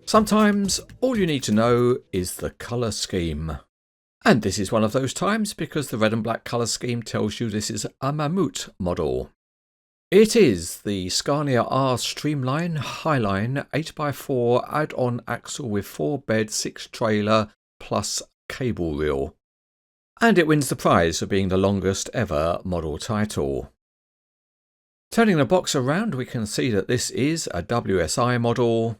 Sometimes all you need to know is the colour scheme. And this is one of those times because the red and black colour scheme tells you this is a Mammoet model. It is the Scania R Streamline Highline 8x4 add-on axle with 4 bed 6 trailer plus cable reel. And it wins the prize for being the longest ever model title. Turning the box around, we can see that this is a WSI model.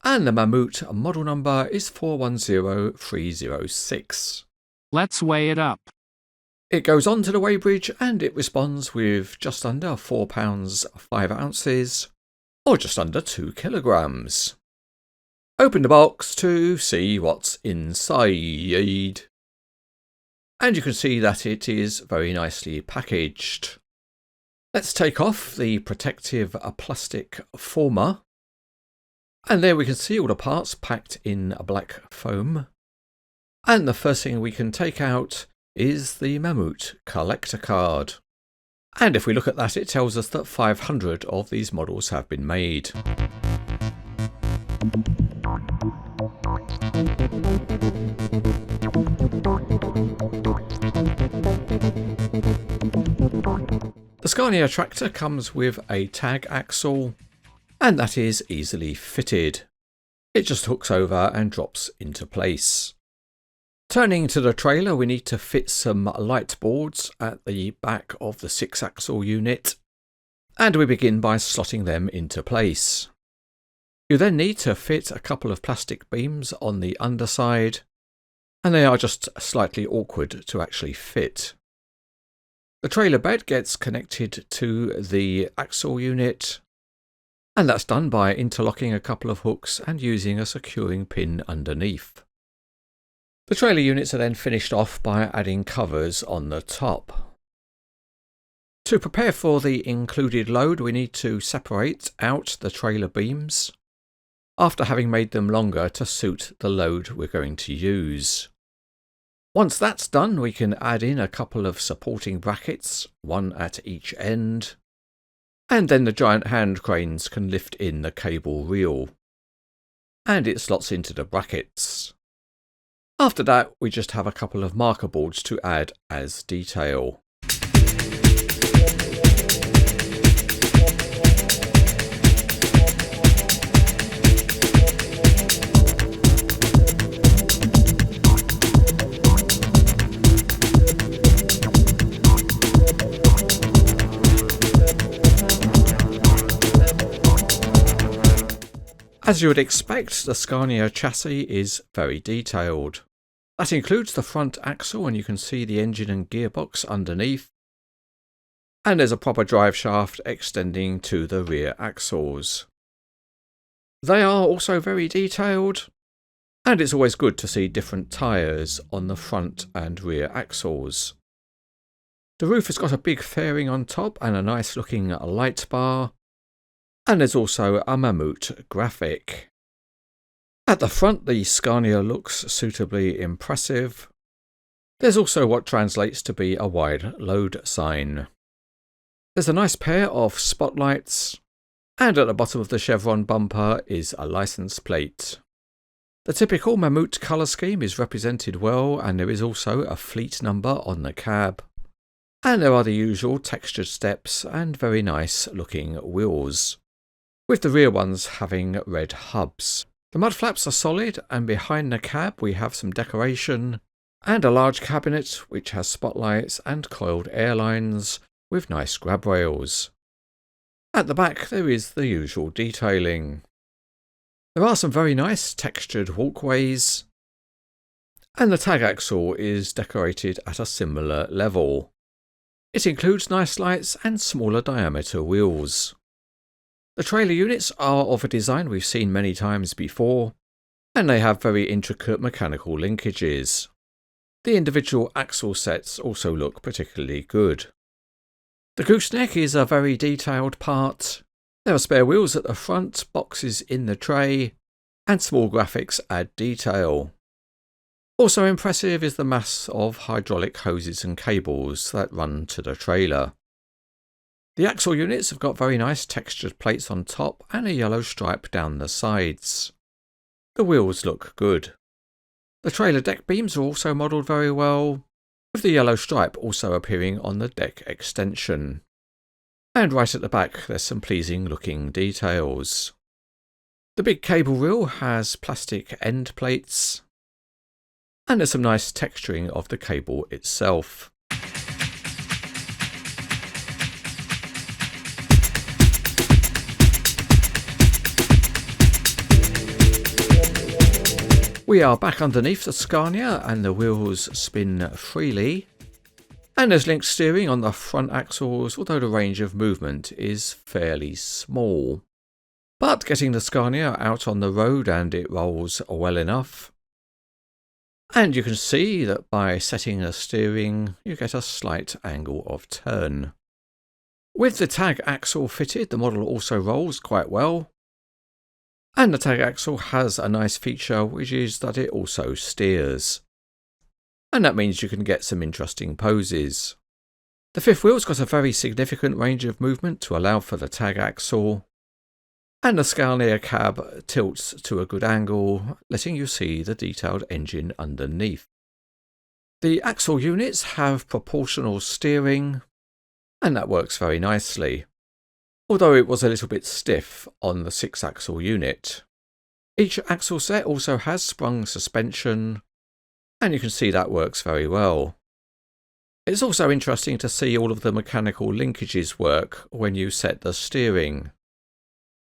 And the Mammoet model number is 410306. Let's weigh it up. It goes on to the weighbridge and it responds with just under 4 pounds 5 ounces, or just under 2 kilograms. Open the box to see what's inside. And you can see that it is very nicely packaged. Let's take off the protective plastic former. And there we can see all the parts packed in a black foam. And the first thing we can take out is the Mammoet collector card. And if we look at that, it tells us that 500 of these models have been made. The Scania tractor comes with a tag axle, and that is easily fitted. It just hooks over and drops into place. Turning to the trailer, we need to fit some light boards at the back of the 6-axle unit, and we begin by slotting them into place. You then need to fit a couple of plastic beams on the underside, and they are just slightly awkward to actually fit. The trailer bed gets connected to the axle unit, and that's done by interlocking a couple of hooks and using a securing pin underneath. The trailer units are then finished off by adding covers on the top. To prepare for the included load, we need to separate out the trailer beams after having made them longer to suit the load we're going to use. Once that's done, we can add in a couple of supporting brackets, one at each end. And then the giant hand cranes can lift in the cable reel. And it slots into the brackets. After that, we just have a couple of marker boards to add as detail. As you would expect, the Scania chassis is very detailed. That includes the front axle, and you can see the engine and gearbox underneath. And there's a proper drive shaft extending to the rear axles. They are also very detailed, and it's always good to see different tyres on the front and rear axles. The roof has got a big fairing on top and a nice looking light bar. And there's also a Mammoet graphic. At the front, the Scania looks suitably impressive. There's also what translates to be a wide load sign. There's a nice pair of spotlights, and at the bottom of the chevron bumper is a license plate. The typical Mammoet colour scheme is represented well, and there is also a fleet number on the cab. And there are the usual textured steps and very nice looking wheels, with the rear ones having red hubs. The mud flaps are solid, and behind the cab we have some decoration and a large cabinet which has spotlights and coiled air lines with nice grab rails. At the back there is the usual detailing. There are some very nice textured walkways, and the tag axle is decorated at a similar level. It includes nice lights and smaller diameter wheels. The trailer units are of a design we've seen many times before, and they have very intricate mechanical linkages. The individual axle sets also look particularly good. The gooseneck is a very detailed part. There are spare wheels at the front, boxes in the tray, and small graphics add detail. Also impressive is the mass of hydraulic hoses and cables that run to the trailer. The axle units have got very nice textured plates on top and a yellow stripe down the sides. The wheels look good. The trailer deck beams are also modelled very well, with the yellow stripe also appearing on the deck extension. And right at the back there's some pleasing looking details. The big cable reel has plastic end plates, and there's some nice texturing of the cable itself. We are back underneath the Scania and the wheels spin freely. And there's linked steering on the front axles, although the range of movement is fairly small. But getting the Scania out on the road and it rolls well enough. And you can see that by setting the steering, you get a slight angle of turn. With the tag axle fitted, the model also rolls quite well. And the tag axle has a nice feature, which is that it also steers. And that means you can get some interesting poses. The fifth wheel's got a very significant range of movement to allow for the tag axle. And the Scania cab tilts to a good angle, letting you see the detailed engine underneath. The axle units have proportional steering, and that works very nicely, although it was a little bit stiff on the 6-axle unit. Each axle set also has sprung suspension, and you can see that works very well. It's also interesting to see all of the mechanical linkages work when you set the steering.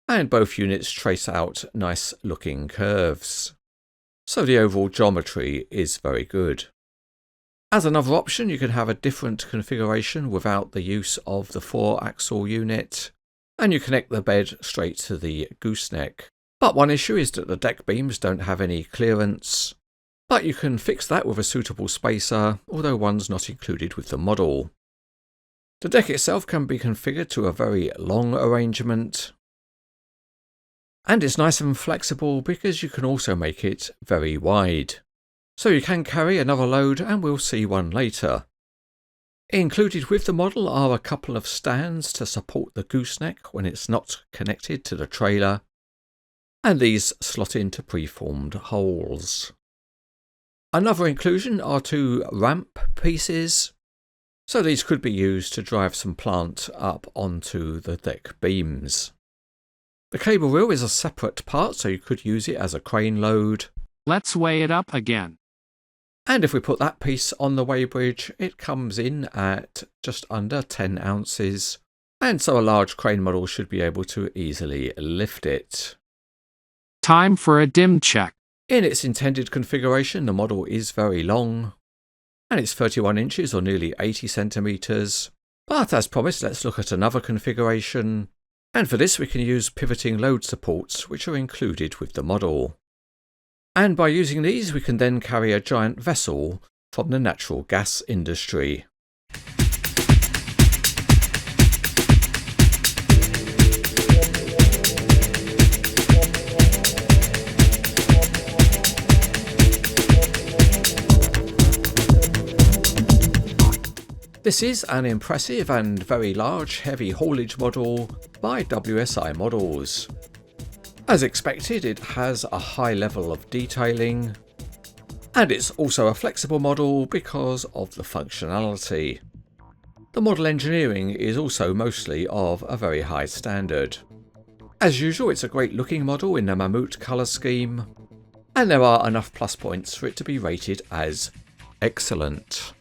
And both units trace out nice looking curves. So the overall geometry is very good. As another option, you can have a different configuration without the use of the 4-axle unit, and you connect the bed straight to the gooseneck. But one issue is that the deck beams don't have any clearance, but you can fix that with a suitable spacer, although one's not included with the model. The deck itself can be configured to a very long arrangement, and it's nice and flexible because you can also make it very wide. So you can carry another load, and we'll see one later. Included with the model are a couple of stands to support the gooseneck when it's not connected to the trailer, and these slot into preformed holes. Another inclusion are 2 ramp pieces, so these could be used to drive some plant up onto the deck beams. The cable reel is a separate part, so you could use it as a crane load. Let's weigh it up again. And if we put that piece on the weighbridge, it comes in at just under 10 ounces, and so a large crane model should be able to easily lift it. Time for a dim check. In its intended configuration, the model is very long, and it's 31 inches or nearly 80 centimetres. But as promised, let's look at another configuration. And for this we can use pivoting load supports, which are included with the model. And by using these we can then carry a giant vessel from the natural gas industry. This is an impressive and very large heavy haulage model by WSI Models. As expected, it has a high level of detailing, and it's also a flexible model because of the functionality. The model engineering is also mostly of a very high standard. As usual, it's a great looking model in the Mammoet colour scheme, and there are enough plus points for it to be rated as excellent.